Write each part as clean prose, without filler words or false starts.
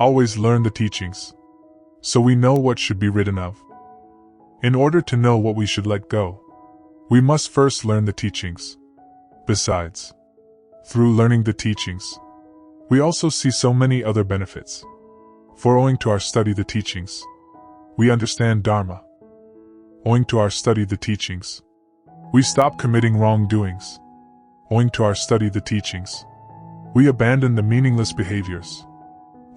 always learn the teachings, so we know what should be written of. In order to know what we should let go, we must first learn the teachings. Besides, through learning the teachings, we also see so many other benefits. For owing to our study the teachings, we understand Dharma. Owing to our study the teachings, we stop committing wrongdoings. Owing to our study the teachings, we abandon the meaningless behaviors.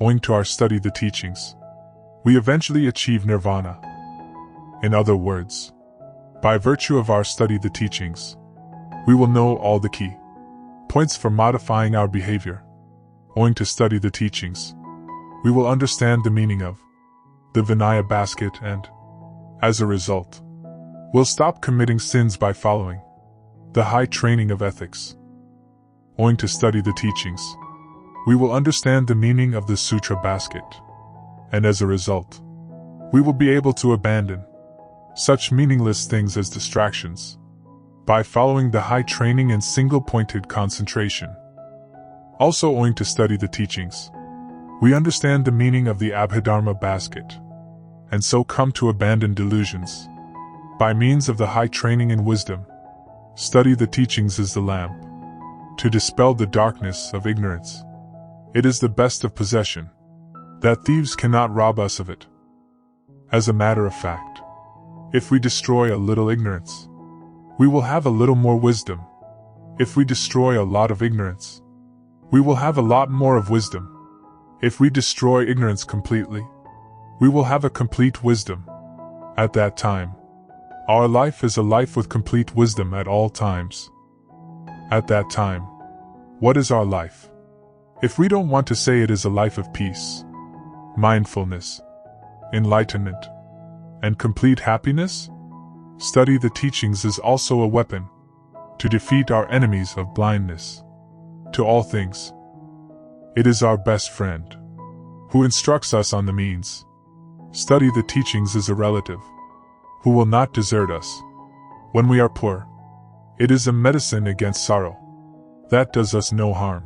Owing to our study the teachings, we eventually achieve nirvana. In other words, by virtue of our study the teachings, we will know all the key points for modifying our behavior. Owing to study the teachings, we will understand the meaning of the Vinaya basket and, as a result, we'll stop committing sins by following the high training of ethics. Owing to study the teachings, we will understand the meaning of the sutra basket, and as a result, we will be able to abandon such meaningless things as distractions by following the high training and single-pointed concentration. Also owing to study the teachings, we understand the meaning of the Abhidharma basket, and so come to abandon delusions. By means of the high training and wisdom, study the teachings is the lamp to dispel the darkness of ignorance. It is the best of possession, that thieves cannot rob us of it. As a matter of fact, if we destroy a little ignorance, we will have a little more wisdom. If we destroy a lot of ignorance, we will have a lot more of wisdom. If we destroy ignorance completely, we will have a complete wisdom. At that time, our life is a life with complete wisdom at all times. At that time, what is our life? If we don't want to say it is a life of peace, mindfulness, enlightenment, and complete happiness, study the teachings is also a weapon to defeat our enemies of blindness to all things. It is our best friend who instructs us on the means. Study the teachings is a relative who will not desert us when we are poor. It is a medicine against sorrow that does us no harm.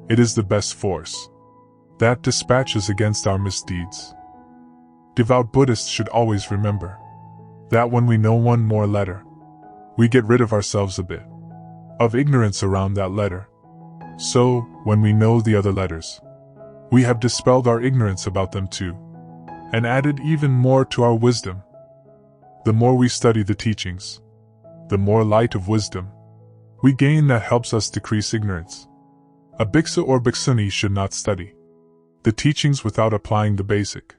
It is the best force that dispatches against our misdeeds. Devout Buddhists should always remember that when we know one more letter, we get rid of ourselves a bit of ignorance around that letter. So, when we know the other letters, we have dispelled our ignorance about them too, and added even more to our wisdom. The more we study the teachings, the more light of wisdom we gain that helps us decrease ignorance. A bhiksu or bhikshuni should not study the teachings without applying the basic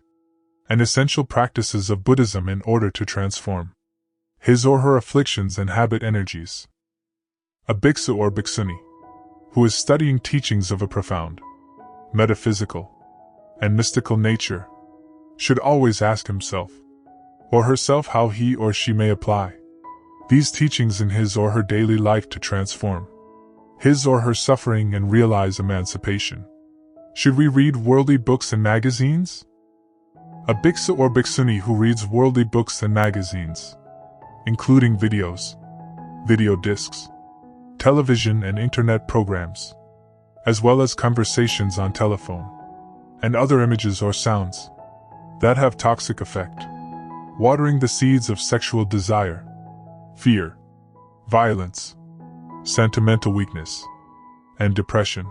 and essential practices of Buddhism in order to transform his or her afflictions and habit energies. A bhiksu or bhikshuni who is studying teachings of a profound, metaphysical, and mystical nature should always ask himself or herself how he or she may apply these teachings in his or her daily life to transform his or her suffering and realize emancipation. Should we read worldly books and magazines? A bhiksu or bhikshuni who reads worldly books and magazines, including videos, video discs, television and internet programs, as well as conversations on telephone, and other images or sounds that have toxic effect, watering the seeds of sexual desire, fear, violence, sentimental weakness, and depression,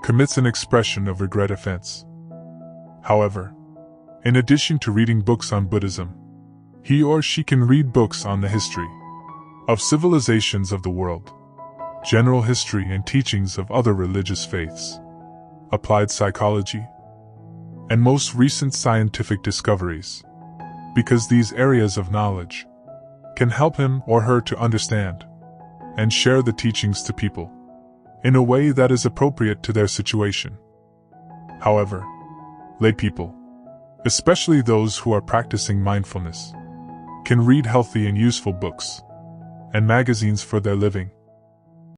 commits an expression of regret offense. However, in addition to reading books on Buddhism, he or she can read books on the history of civilizations of the world, general history and teachings of other religious faiths, applied psychology, and most recent scientific discoveries, because these areas of knowledge can help him or her to understand and share the teachings to people in a way that is appropriate to their situation. However, lay people, especially those who are practicing mindfulness, can read healthy and useful books and magazines for their living.